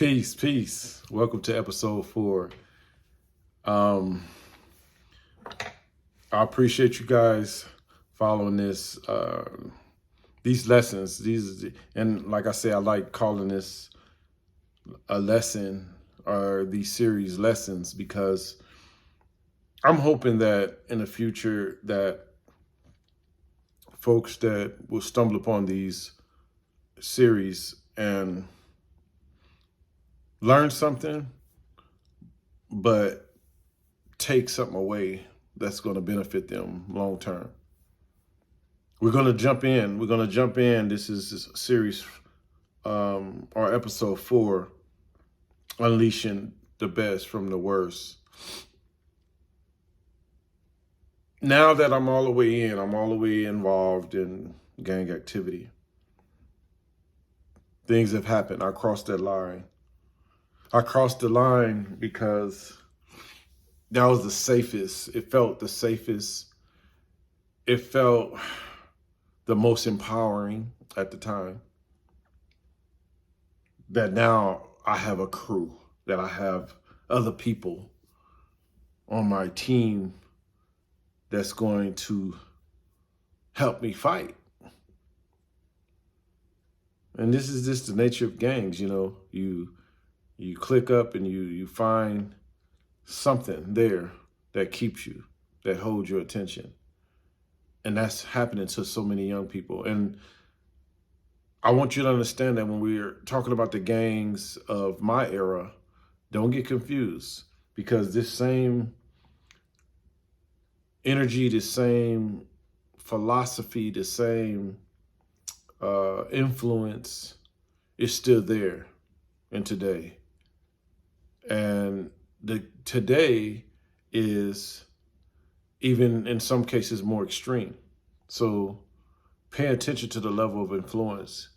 Peace, peace. Welcome to episode 4. I appreciate you guys following these lessons. And like I say, I like calling this a lesson or these series lessons because I'm hoping that in the future that folks that will stumble upon these series and learn something, but take something away that's going to benefit them long term. We're going to jump in. This is series or episode 4, Unleashing the Best from the Worst. Now that I'm all the way involved in gang activity. Things have happened. I crossed that line. I crossed the line because that was the safest. It felt the safest. It felt the most empowering at the time. That now I have a crew, that I have other people on my team that's going to help me fight. And this is just the nature of gangs, you click up and you find something there that keeps you, that holds your attention. And that's happening to so many young people. And I want you to understand that when we're talking about the gangs of my era, don't get confused, because this same energy, the same philosophy, the same influence is still there in today. And today is even in some cases more extreme. So pay attention to the level of influence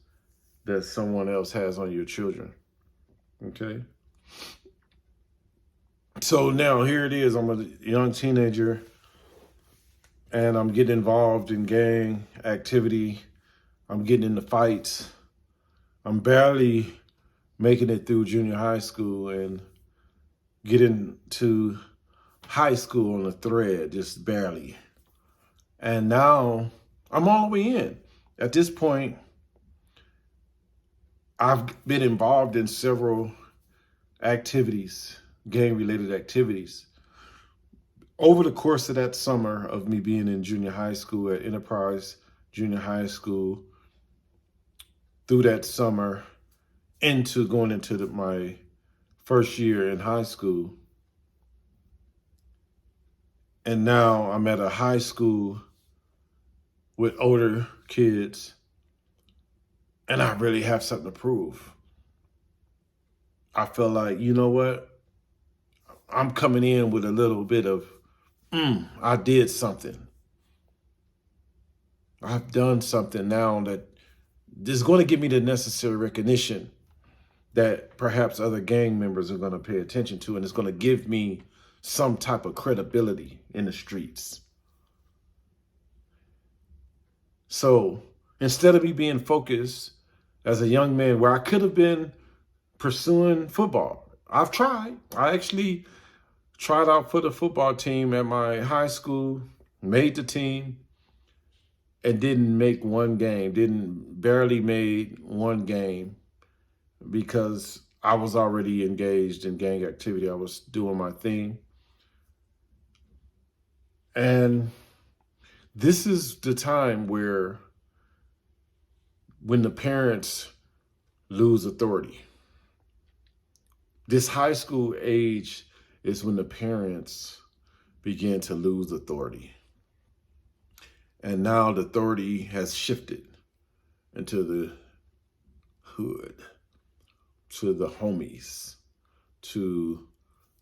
that someone else has on your children. Okay? So now here it is. I'm a young teenager and I'm getting involved in gang activity. I'm getting into fights. I'm barely making it through junior high school and getting to high school on a thread, just barely. And now I'm all the way in. At this point, I've been involved in several activities, gang-related activities. Over the course of that summer of me being in junior high school at Enterprise Junior High School, through that summer into going into my first year in high school. And now I'm at a high school with older kids, and I really have something to prove. I feel like, you know what? I'm coming in with a little bit of, I did something. I've done something now that is going to give me the necessary recognition that perhaps other gang members are going to pay attention to, and it's going to give me some type of credibility in the streets. So instead of me being focused as a young man where I could have been pursuing football, I've tried. I actually tried out for the football team at my high school, made the team, and didn't make one game, barely made one game because I was already engaged in gang activity. I was doing my thing. And this is the time when the parents lose authority. This high school age is when the parents begin to lose authority. And now the authority has shifted into the hood, to the homies, to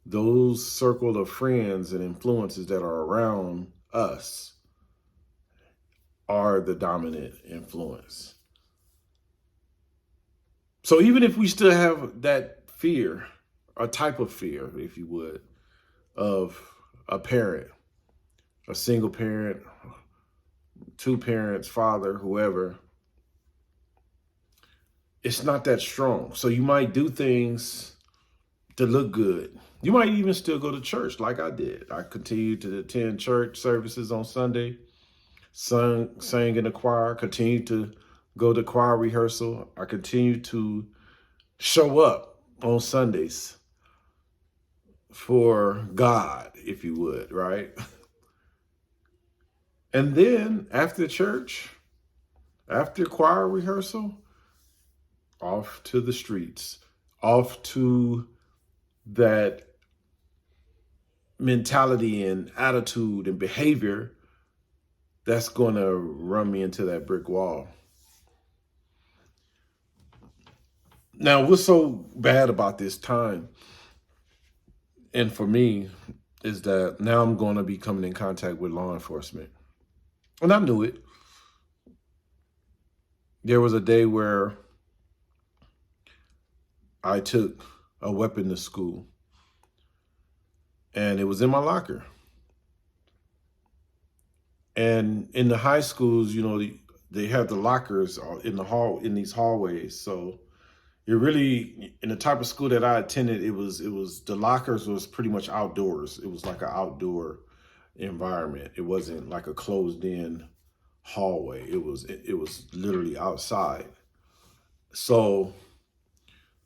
those circle of friends and influences that are around us are the dominant influence. So even if we still have that fear, a type of fear, if you would, of a parent, a single parent, 2 parents, father, whoever, it's not that strong. So you might do things to look good. You might even still go to church like I did. I continued to attend church services on Sunday, sang in the choir, continued to go to choir rehearsal. I continued to show up on Sundays for God, if you would, right? And then after church, after choir rehearsal, off to the streets, off to that mentality and attitude and behavior that's going to run me into that brick wall. Now, what's so bad about this time, and for me, is that now I'm going to be coming in contact with law enforcement. And I knew it. There was a day where I took a weapon to school, and it was in my locker. And in the high schools, they have the lockers in these hallways. So it really, in the type of school that I attended, it was the lockers was pretty much outdoors. It was like an outdoor environment. It wasn't like a closed in hallway. It was literally outside. So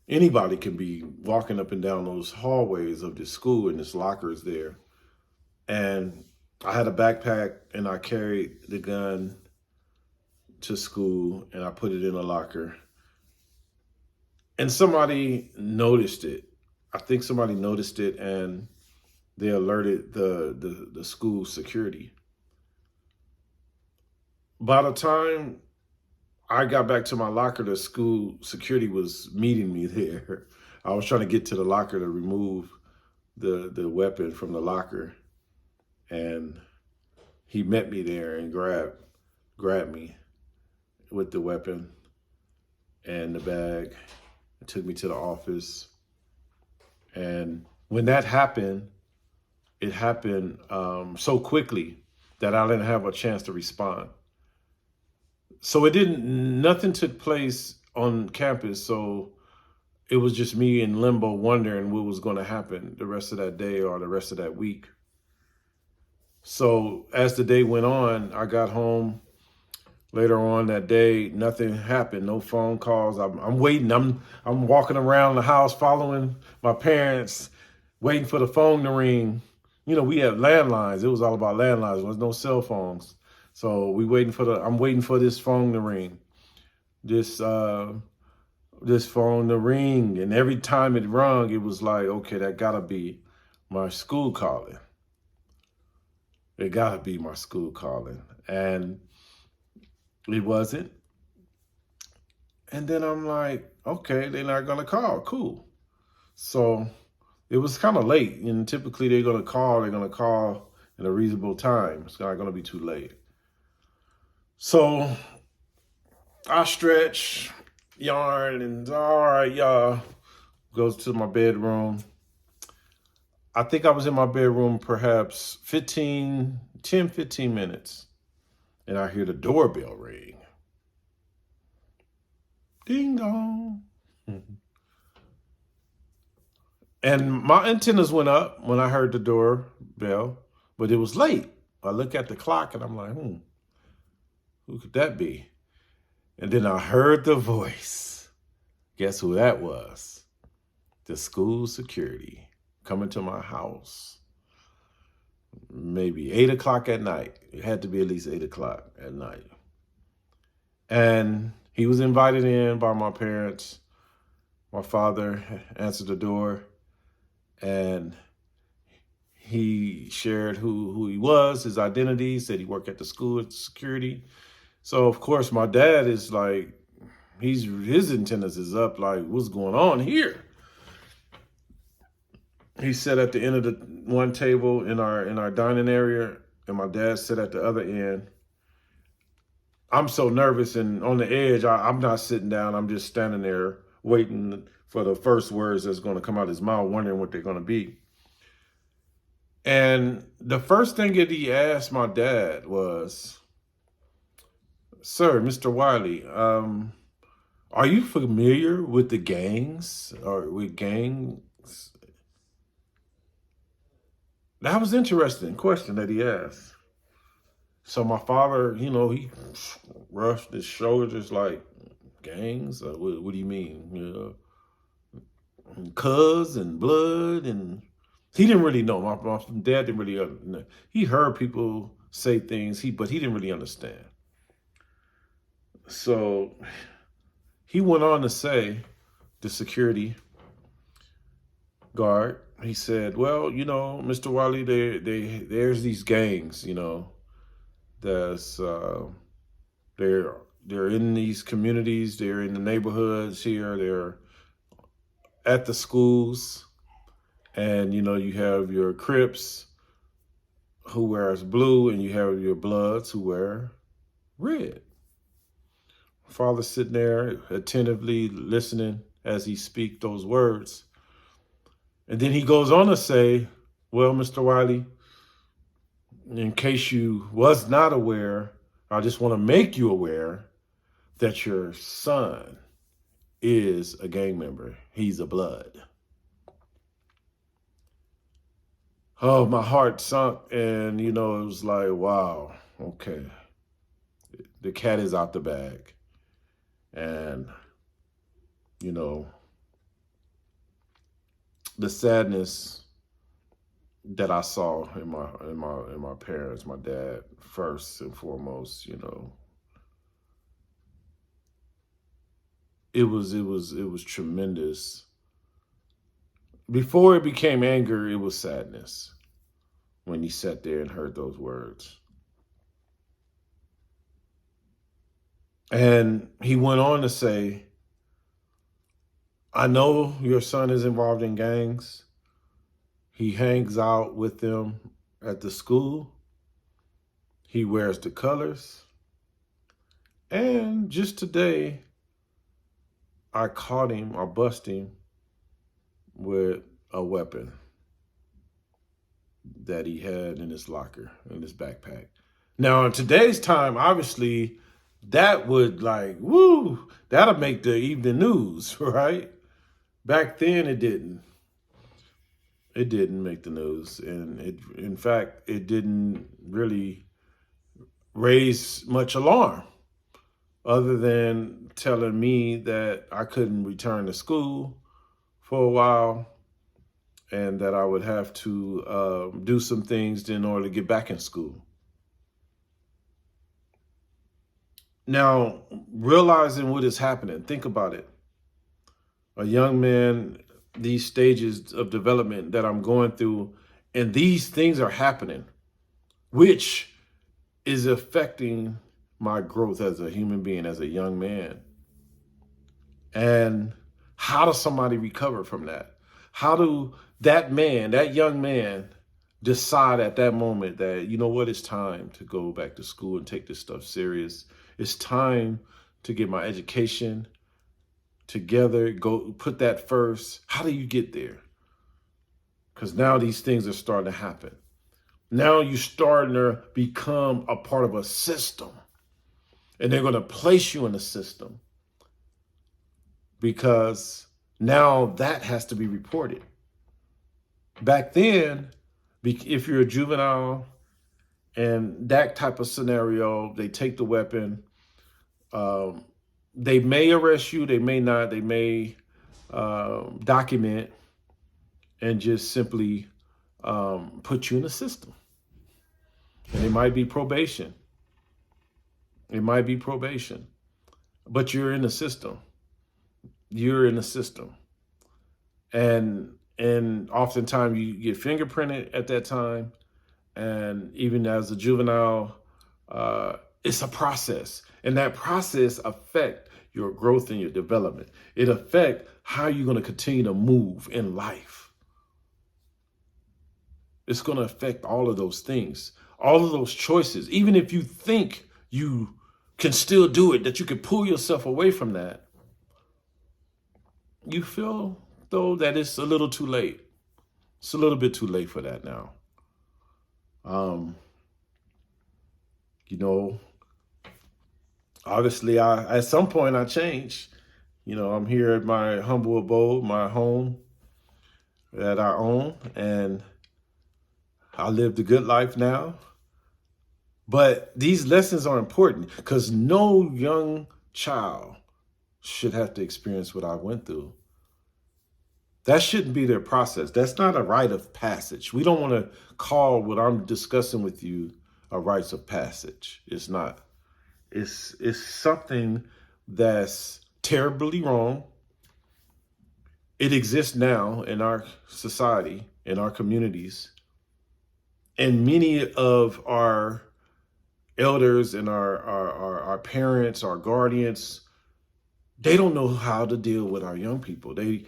anybody can be walking up and down those hallways of this school, and this locker is there. And I had a backpack, and I carried the gun to school, and I put it in a locker. And somebody noticed it. I think somebody noticed it, and they alerted the school security. By the time I got back to my locker, the school security was meeting me there. I was trying to get to the locker to remove the weapon from the locker, and he met me there and grabbed me with the weapon and the bag and took me to the office. And when that happened, it happened so quickly that I didn't have a chance to respond. So nothing took place on campus. So it was just me in limbo wondering what was going to happen the rest of that day or the rest of that week. So as the day went on, I got home later on that day. Nothing happened. No phone calls. I'm waiting. I'm walking around the house following my parents, waiting for the phone to ring. We had landlines. It was all about landlines. There was no cell phones. So I'm waiting for this phone to ring. This phone to ring. And every time it rung, it was like, okay, that gotta be my school calling. It gotta be my school calling. And it wasn't. And then I'm like, okay, they're not gonna call. Cool. So it was kind of late. And typically they're gonna call in a reasonable time. It's not gonna be too late. So I stretch, yarn, and all right, y'all. Goes to my bedroom. I think I was in my bedroom perhaps 10, 15 minutes. And I hear the doorbell ring. Ding dong. And my antennas went up when I heard the doorbell, but it was late. I look at the clock and I'm like, who could that be? And then I heard the voice. Guess who that was? The school security coming to my house. Maybe 8 o'clock at night. It had to be at least 8 o'clock at night. And he was invited in by my parents. My father answered the door, and he shared who he was, his identity, said he worked at the school at security. So of course my dad is like, his antennas is up, like, what's going on here? He sat at the end of the one table in our dining area, and my dad sat at the other end. I'm so nervous and on the edge. I'm not sitting down. I'm just standing there waiting for the first words that's going to come out of his mouth, wondering what they're going to be. And the first thing that he asked my dad was, "Sir, Mr. Wiley, Are you familiar with the gangs or with gangs? That was interesting question that he asked. So my father, he rushed his shoulders like, gangs? What do you mean? Cuz and blood, and he didn't really know. My dad didn't really know. He heard people say things, but he didn't really understand. So he went on to say, the security guard, he said, well, Mr. Wiley, there's these gangs, that's they're in these communities, they're in the neighborhoods here, they're at the schools, and you have your Crips who wears blue, and you have your Bloods who wear red. Father sitting there attentively listening as he speak those words. And then he goes on to say, well, Mr. Wiley, in case you was not aware, I just want to make you aware that your son is a gang member. He's a Blood. Oh, my heart sunk, and it was like, wow, okay. The cat is out the bag. And the sadness that I saw in my parents, my dad first and foremost, it was tremendous. Before it became anger, it was sadness when he sat there and heard those words. And he went on to say, I know your son is involved in gangs. He hangs out with them at the school. He wears the colors. And just today, I caught him, I bust him with a weapon that he had in his locker, in his backpack. Now, in today's time, obviously, that would that'll make the evening news, right? Back then, it didn't. It didn't make the news. And in fact, it didn't really raise much alarm other than telling me that I couldn't return to school for a while and that I would have to do some things in order to get back in school. Now, realizing what is happening, think about it. A young man, these stages of development that I'm going through, and these things are happening, which is affecting my growth as a human being, as a young man. And how does somebody recover from that? How do that young man decide at that moment that, it's time to go back to school and take this stuff serious. It's time to get my education together, go put that first. How do you get there? Because now these things are starting to happen. Now you're starting to become a part of a system, and they're going to place you in a system because now that has to be reported. Back then, if you're a juvenile and that type of scenario, they take the weapon. They may arrest you, they may not, they may document and just simply put you in the system. And it might be probation. It might be probation, but you're in the system. You're in the system. And oftentimes you get fingerprinted at that time. And even as a juvenile, it's a process. And that process affects your growth and your development. It affects how you're going to continue to move in life. It's going to affect all of those things, all of those choices. Even if you think you can still do it, that you can pull yourself away from that, you feel, though, that it's a little too late. It's a little bit too late for that now. Obviously, at some point I changed. I'm here at my humble abode, my home that I own, and I live the good life now. But these lessons are important because no young child should have to experience what I went through. That shouldn't be their process. That's not a rite of passage. We don't want to call what I'm discussing with you a rite of passage. It's not. It's something that's terribly wrong. It exists now in our society, in our communities, and many of our elders and our parents, our guardians, they don't know how to deal with our young people. They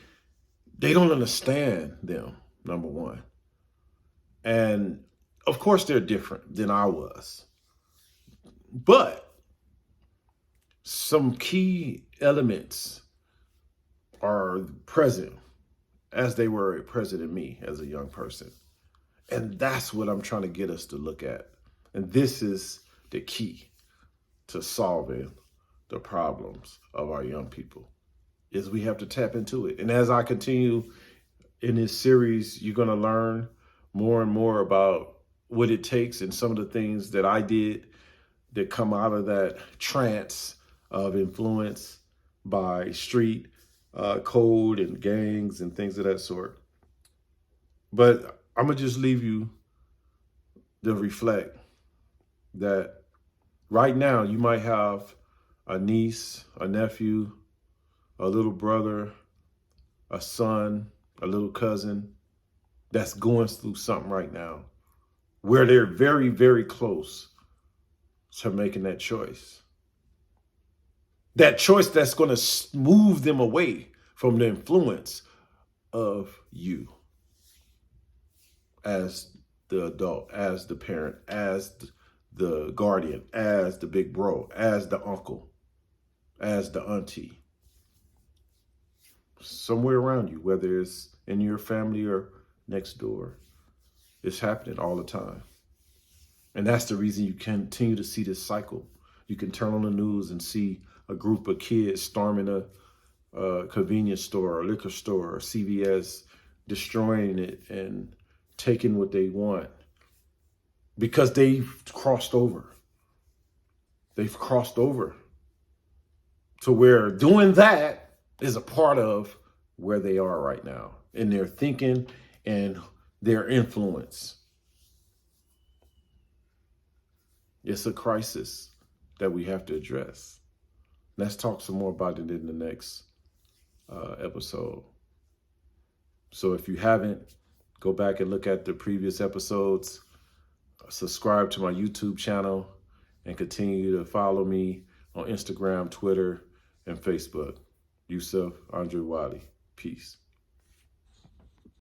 don't understand them, number one. And of course they're different than I was. But some key elements are present as they were present in me as a young person. And that's what I'm trying to get us to look at. And this is the key to solving the problems of our young people, is we have to tap into it. And as I continue in this series, you're going to learn more and more about what it takes and some of the things that I did that come out of that trance of influence by street code and gangs and things of that sort. But I'm going to just leave you to reflect that right now you might have a niece, a nephew, a little brother, a son, a little cousin that's going through something right now where they're very, very close to making that choice. That choice that's going to move them away from the influence of you as the adult, as the parent, as the guardian, as the big bro, as the uncle, as the auntie. Somewhere around you, whether it's in your family or next door, it's happening all the time. And that's the reason you continue to see this cycle. You can turn on the news and see a group of kids storming a convenience store or liquor store or CVS, destroying it and taking what they want because they've crossed over. They've crossed over to where doing that is a part of where they are right now in their thinking and their influence. It's a crisis that we have to address. Let's talk some more about it in the next episode. So if you haven't, go back and look at the previous episodes, subscribe to my YouTube channel, and continue to follow me on Instagram, Twitter, and Facebook. Yusef-Andre Wiley. Peace.